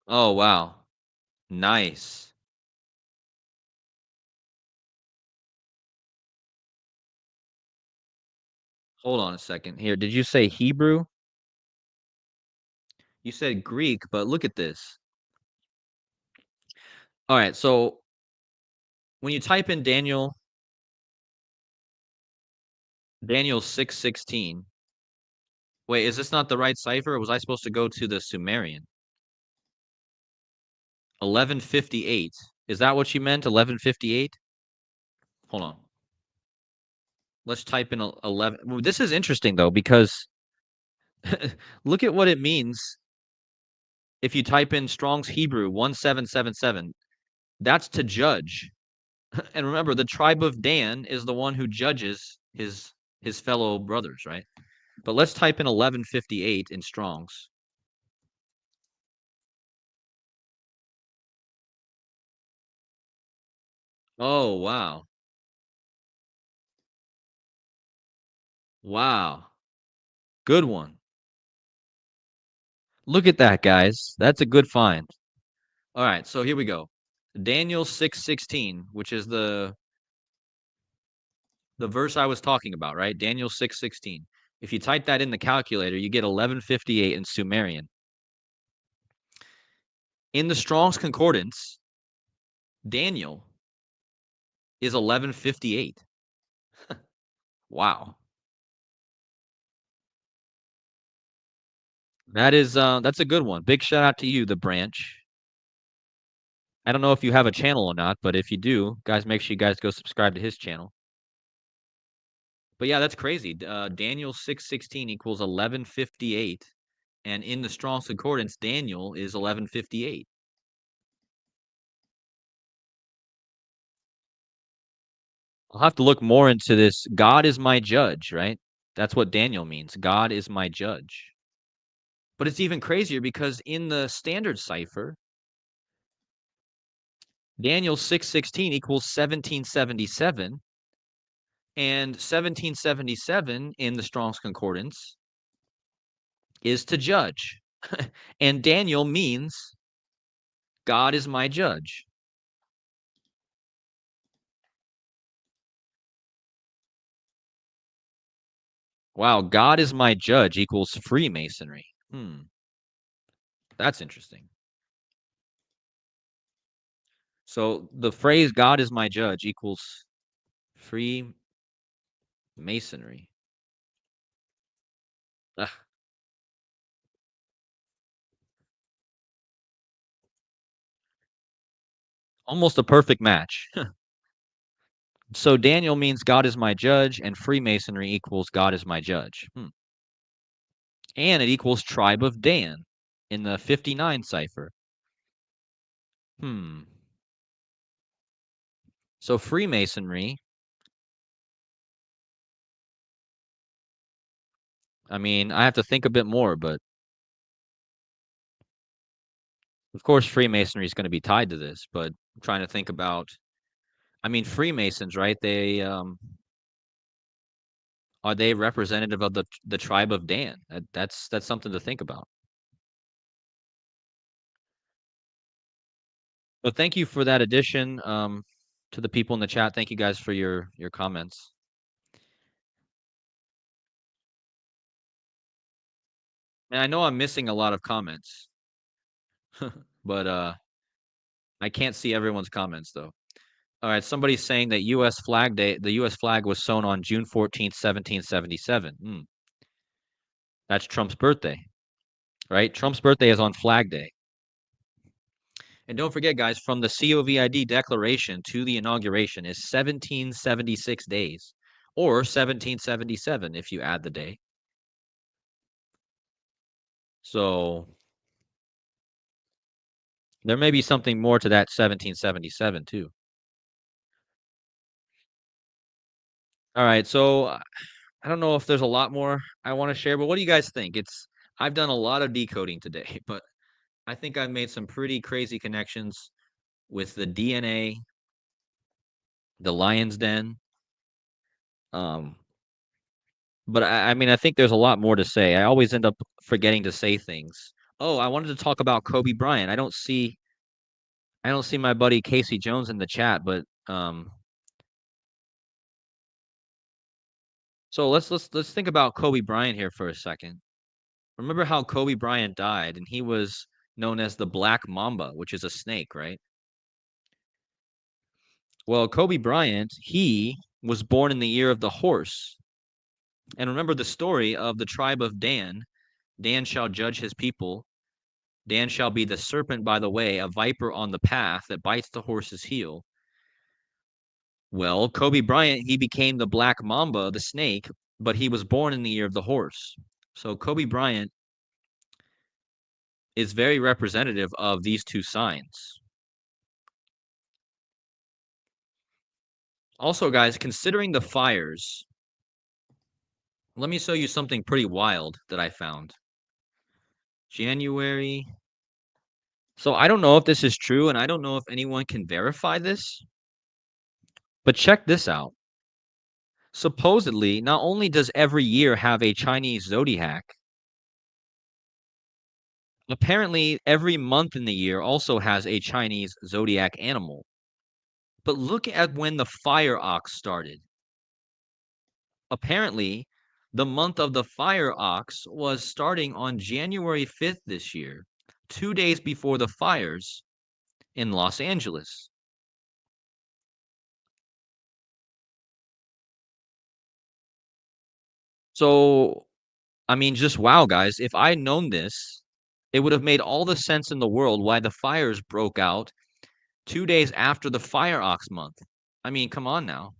Oh, wow. Nice. Hold on a second here. Did you say Hebrew? You said Greek, but look at this. All right, so when you type in Daniel 6:16. Wait, is this not the right cipher, or was I supposed to go to the Sumerian? 1158. Is that what you meant? 1158? Hold on. Let's type in 11. Well, this is interesting though, because look at what it means if you type in Strong's Hebrew 1777. That's to judge. And remember, the tribe of Dan is the one who judges his fellow brothers, right? But let's type in 1158 in Strong's. Oh, wow. Wow. Good one. Look at that, guys. That's a good find. All right, so here we go. Daniel 6:16, which is the verse I was talking about, right? Daniel 6:16. If you type that in the calculator, you get 1158 in Sumerian. In the Strong's Concordance, Daniel is 1158. Wow. That's a good one. Big shout out to you, the branch. I don't know if you have a channel or not, but if you do, guys, make sure you guys go subscribe to his channel. But yeah, that's crazy. Daniel 6:16 equals 1158, and in the Strong's Concordance, Daniel is 1158. I'll have to look more into this. God is my judge, right? That's what Daniel means. God is my judge. But it's even crazier because in the standard cipher, Daniel 6:16 equals 1777, and 1777 in the Strong's Concordance is to judge. And Daniel means God is my judge. Wow, God is my judge equals Freemasonry. That's interesting. So the phrase God is my judge equals Freemasonry. Ugh, almost a perfect match. So Daniel means God is my judge, and Freemasonry equals God is my judge. And it equals tribe of Dan in the 59 cipher. So Freemasonry, I mean, I have to think a bit more, but of course Freemasonry is going to be tied to this, but I'm trying to think about, I mean, Freemasons, right? They are they representative of the tribe of Dan? That's something to think about. But thank you for that addition. To the people in the chat, thank you guys for your comments. And I know I'm missing a lot of comments, but I can't see everyone's comments though. All right, somebody's saying that U.S. Flag Day, the U.S. flag was sewn on June 14th, 1777. That's Trump's birthday, right? Trump's birthday is on Flag Day. And don't forget, guys, from the COVID declaration to the inauguration is 1776 days, or 1777 if you add the day. So there may be something more to that 1777 too. All right, so I don't know if there's a lot more I want to share, but what do you guys think? I've done a lot of decoding today, but I think I've made some pretty crazy connections with the DNA, the lion's den. Um, but I mean, I think there's a lot more to say. I always end up forgetting to say things, Oh, I wanted to talk about Kobe Bryant. I don't see my buddy Casey Jones in the chat, but so let's think about Kobe Bryant here for a second. Remember how Kobe Bryant died, and he was known as the Black Mamba, which is a snake, right? Well, Kobe Bryant, he was born in the year of the horse. And remember the story of the tribe of Dan. Dan shall judge his people. Dan shall be the serpent by the way, a viper on the path that bites the horse's heel. Well, Kobe Bryant, he became the Black Mamba, the snake, but he was born in the year of the horse. So Kobe Bryant is very representative of these two signs. Also, guys, considering the fires, let me show you something pretty wild that I found. January. So I don't know if this is true, and I don't know if anyone can verify this, but check this out. Supposedly, not only does every year have a Chinese zodiac, apparently every month in the year also has a Chinese zodiac animal. But look at when the fire ox started. Apparently, the month of the fire ox was starting on January 5th this year, 2 days before the fires in Los Angeles. So, I mean, just wow, guys. If I had known this, it would have made all the sense in the world why the fires broke out 2 days after the fire ox month. I mean, come on now.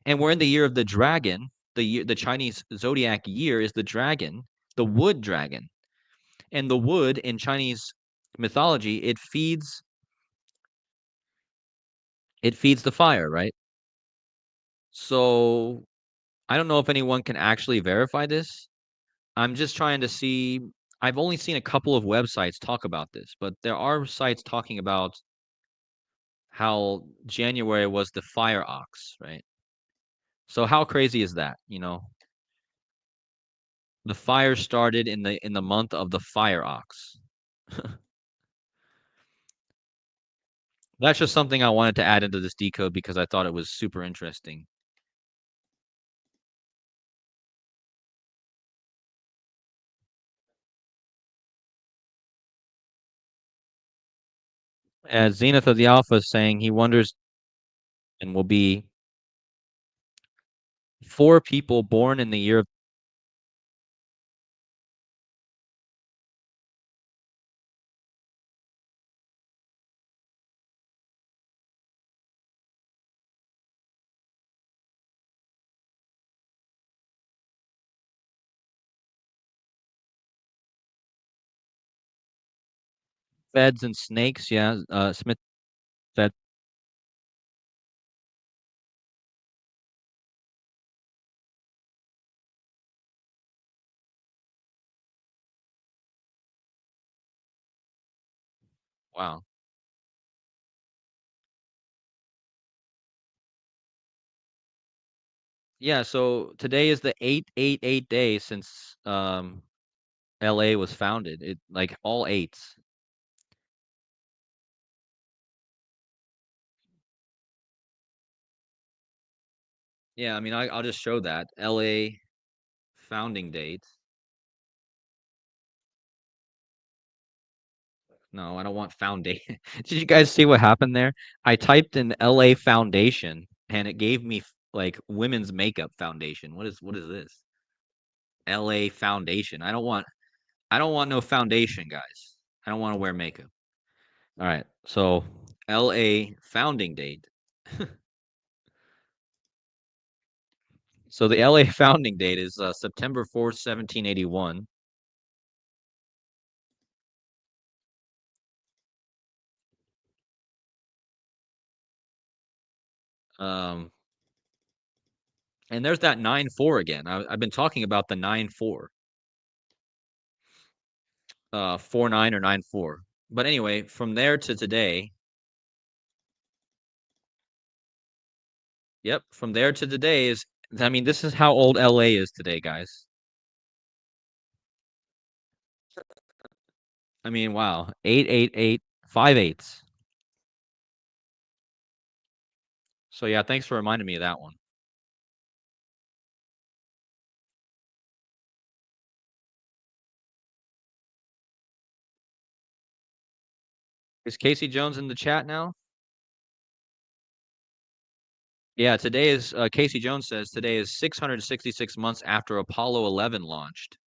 And we're in the year of the dragon. The Chinese zodiac year is the dragon, the wood dragon. And the wood in Chinese mythology, it feeds the fire, right? So I don't know if anyone can actually verify this. I'm just trying to see. I've only seen a couple of websites talk about this, but there are sites talking about how January was the fire ox, right? So how crazy is that? The fire started in the month of the fire ox. That's just something I wanted to add into this decode because I thought it was super interesting. As Zenith of the Alpha is saying, he wonders and will be 4 people born in the year of feds and snakes. Yeah, Smith said, wow. Yeah, so today is the 888 day since LA was founded. It like all eights. Yeah, I mean I'll just show that. LA founding date. No, I don't want foundation. Did you guys see what happened there? I typed in LA foundation and it gave me like women's makeup foundation. What is this? LA foundation. I don't want no foundation, guys. I don't want to wear makeup. All right. So LA founding date. So the LA founding date is September 4th, 1781. Um, and there's that 9-4 again. I've been talking about the 9-4, 4-9 or 9-4. But anyway, from there to today, yep, from there to today is, I mean, this is how old LA is today, guys. I mean, wow. 888 5/8. So yeah, thanks for reminding me of that one. Is Casey Jones in the chat now? Yeah, today is Casey Jones says today is 666 months after Apollo 11 launched.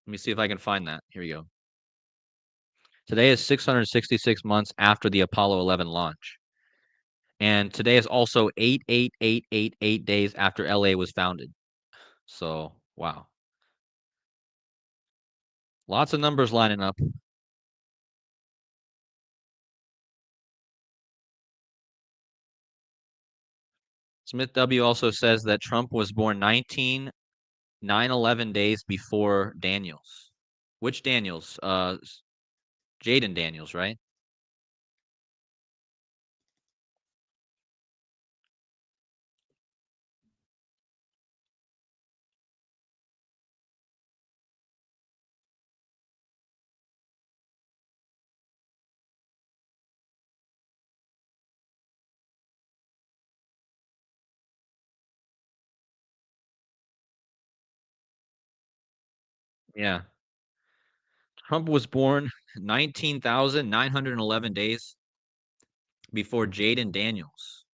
Let me see if I can find that. Here we go. Today is 666 months after the Apollo 11 launch. And today is also 88888 days after LA was founded. So, wow. Lots of numbers lining up. Smith W also says that Trump was born 9/11 days before Daniels. Which Daniels? Jaden Daniels, right? Yeah. Trump was born 19,911 days before Jaden Daniels.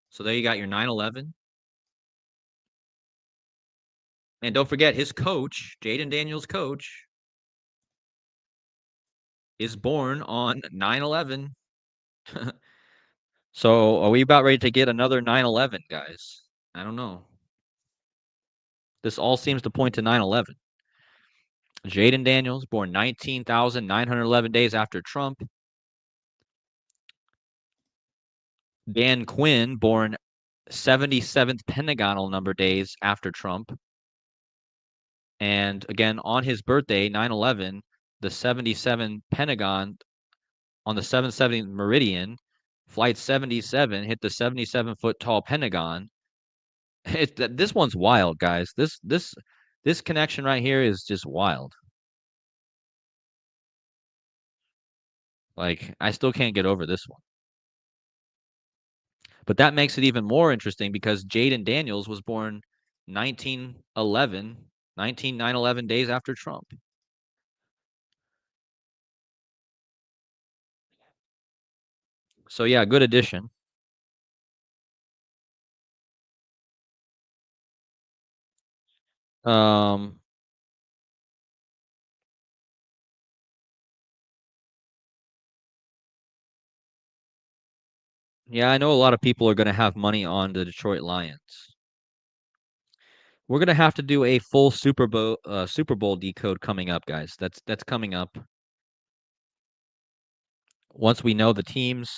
So there you got your 9/11. And don't forget his coach, Jaden Daniels' coach, is born on 9/11. So are we about ready to get another 9/11, guys? I don't know. This all seems to point to 9/11. Jaden Daniels, born 19,911 days after Trump. Dan Quinn, born 77th Pentagonal number days after Trump. And again, on his birthday, 9/11, the 77 Pentagon on the 770 meridian, flight 77 hit the 77-foot tall Pentagon. This one's wild, guys. This connection right here is just wild. Like, I still can't get over this one. But that makes it even more interesting because Jaden Daniels was born 1911, 9/11 days after Trump. So yeah, good addition. Um, yeah, I know a lot of people are going to have money on the Detroit Lions. We're gonna have to do a full Super Bowl decode coming up, guys. That's coming up. Once we know the teams,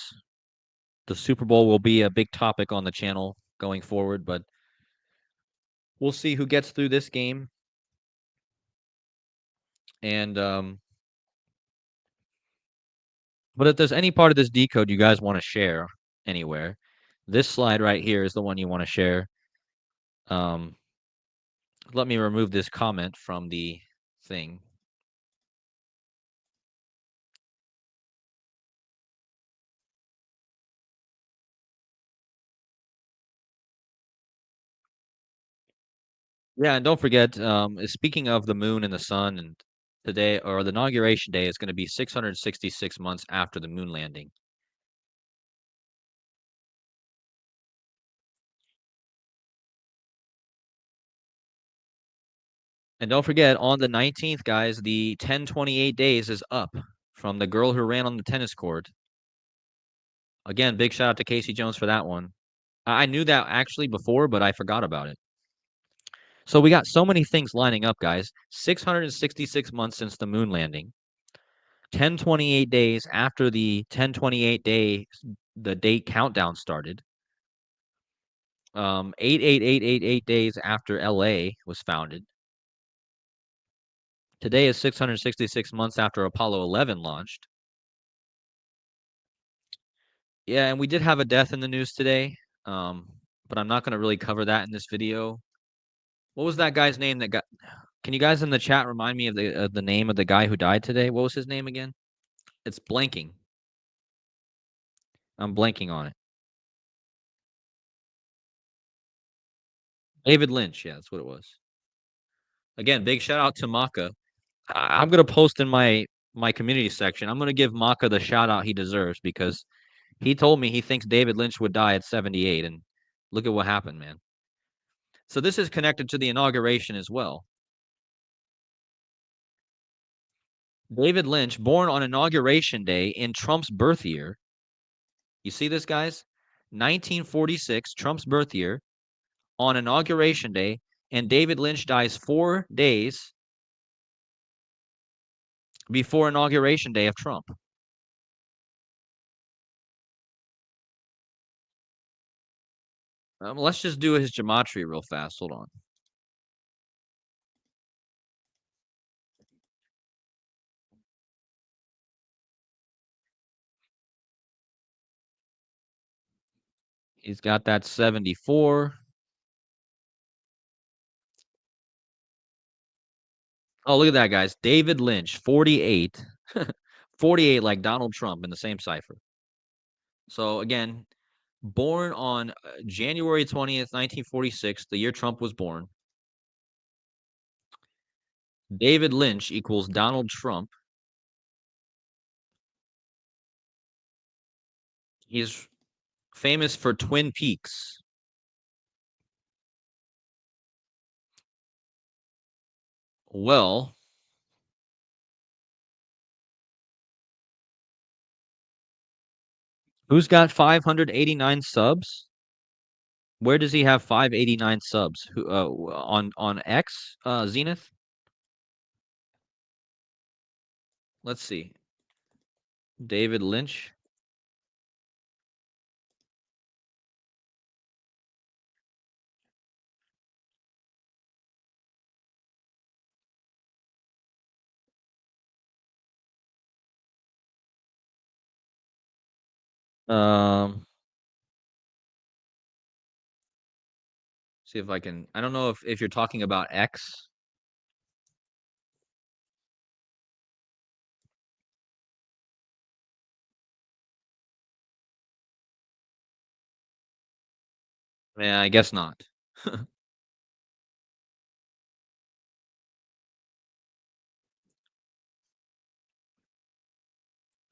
the Super Bowl will be a big topic on the channel going forward, but we'll see who gets through this game. And but if there's any part of this decode you guys want to share anywhere, this slide right here is the one you want to share. Um, let me remove this comment from the thing. Yeah, and don't forget, speaking of the moon and the sun, and today or the inauguration day is going to be 666 months after the moon landing. And don't forget, on the 19th, guys, the 1028 days is up from the girl who ran on the tennis court. Again, big shout out to Casey Jones for that one. I knew that actually before, but I forgot about it. So we got so many things lining up, guys. 666 months since the moon landing. 1028 days after the 1028 day the date countdown started. 88888 days after LA was founded. Today is 666 months after Apollo 11 launched. Yeah, and we did have a death in the news today, but I'm not going to really cover that in this video. What was that guy's name that got? Can you guys in the chat remind me of the name of the guy who died today? What was his name again? It's blanking. I'm blanking on it. David Lynch. Yeah, that's what it was. Again, big shout out to Maka. I'm gonna post in my community section. I'm gonna give Maka the shout out he deserves because he told me he thinks David Lynch would die at 78, and look at what happened, man. So this is connected to the inauguration as well. David Lynch, born on inauguration day in Trump's birth year. You see this, guys? 1946, Trump's birth year, on inauguration day, and David Lynch dies 4 days before inauguration day of Trump. Let's just do his gematria real fast. Hold on. He's got that 74. Oh, look at that, guys. David Lynch, 48. 48 like Donald Trump in the same cipher. So again, born on January 20th, 1946, the year Trump was born. David Lynch equals Donald Trump. He's famous for Twin Peaks. Well, who's got 589 subs? Where does he have 589 subs? Who on X, Zenith? Let's see. David Lynch. Um, see if I can. I don't know if you're talking about X. Yeah, I guess not.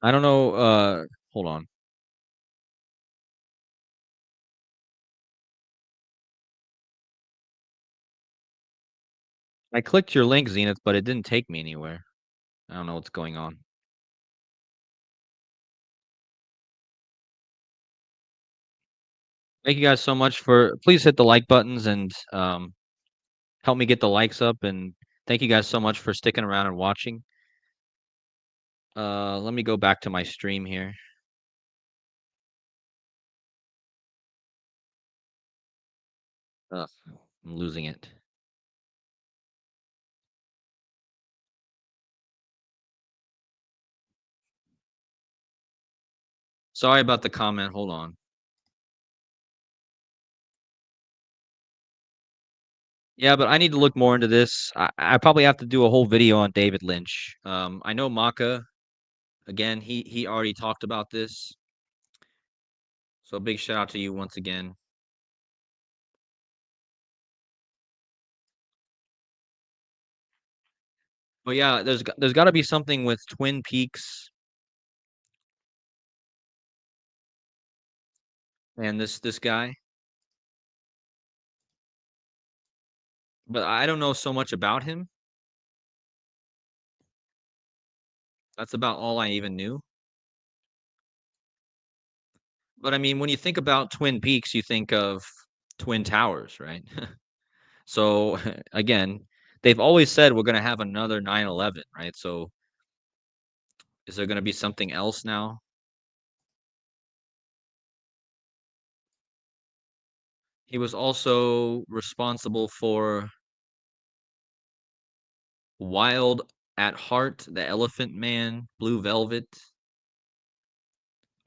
I don't know. Hold on. I clicked your link, Zenith, but it didn't take me anywhere. I don't know what's going on. Thank you guys so much for. Please hit the like buttons and help me get the likes up. And thank you guys so much for sticking around and watching. Let me go back to my stream here. I'm losing it. Sorry about the comment. Hold on. Yeah, but I need to look more into this. I probably have to do a whole video on David Lynch. I know Maka. Again, he already talked about this. So big shout out to you once again. But yeah, there's got to be something with Twin Peaks and this guy. But I don't know so much about him. That's about all I even knew. But I mean, when you think about Twin Peaks, you think of Twin Towers, right? So again, they've always said we're going to have another 9/11, right? So is there going to be something else now? He was also responsible for Wild at Heart, The Elephant Man, Blue Velvet,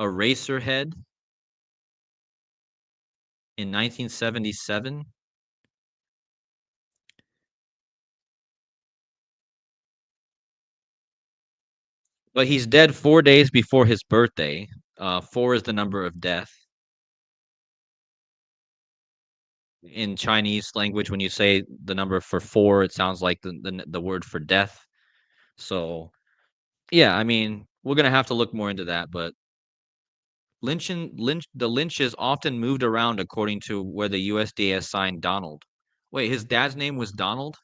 Eraserhead in 1977. But he's dead 4 days before his birthday. 4 is the number of death. In Chinese language, when you say the number for 4, it sounds like the word for death. So, yeah, I mean, we're gonna have to look more into that, but the Lynch is often moved around according to where the USDA assigned Donald. Wait, his dad's name was Donald?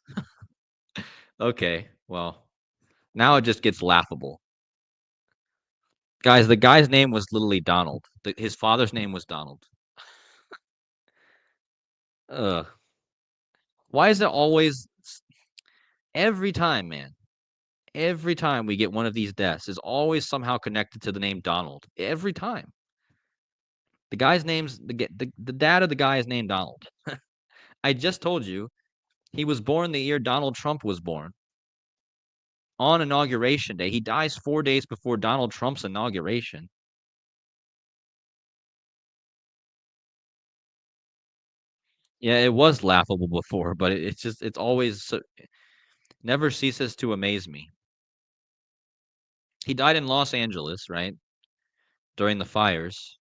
Okay, well, now it just gets laughable. Guys, the guy's name was literally Donald. His father's name was Donald. Ugh. Why is it always every time, man? Every time we get one of these deaths is always somehow connected to the name Donald. Every time. The guy's name's the dad of the guy is named Donald. I just told you he was born the year Donald Trump was born. On inauguration day. He dies 4 days before Donald Trump's inauguration. Yeah, it was laughable before, but it's always never ceases to amaze me. He died in Los Angeles, right? During the fires.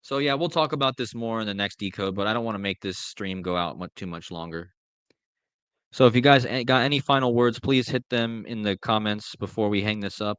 So yeah, we'll talk about this more in the next decode, but I don't want to make this stream go out too much longer. So if you guys got any final words, please hit them in the comments before we hang this up.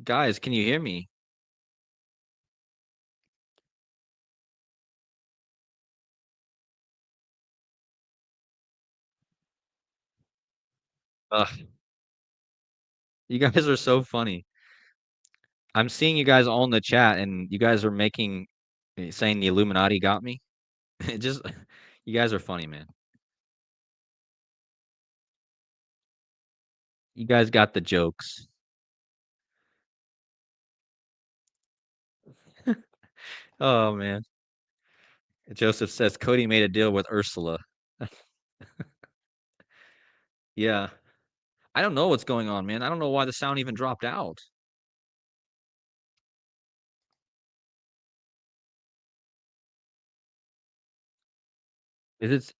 Guys, can you hear me? Ugh, you guys are so funny. I'm seeing you guys all in the chat, and you guys are saying the Illuminati got me. It just, you guys are funny, man. You guys got the jokes. Oh man. Joseph says Cody made a deal with Ursula. Yeah. I don't know what's going on, man. I don't know why the sound even dropped out. Is it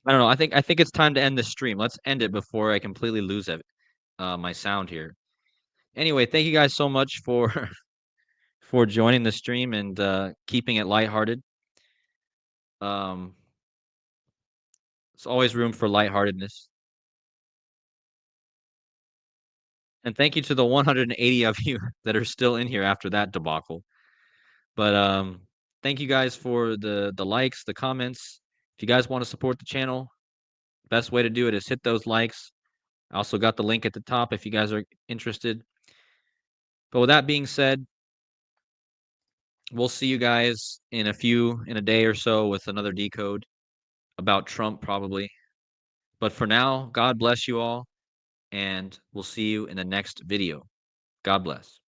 I don't know. I think it's time to end the stream. Let's end it before I completely lose my sound here. Anyway, thank you guys so much for for joining the stream and keeping it lighthearted. Um, there's always room for lightheartedness. And thank you to the 180 of you that are still in here after that debacle. But thank you guys for the likes, the comments. If you guys want to support the channel, best way to do it is hit those likes. I also got the link at the top if you guys are interested. But with that being said, we'll see you guys in a day or so with another decode about Trump probably. But for now, God bless you all, and we'll see you in the next video. God bless.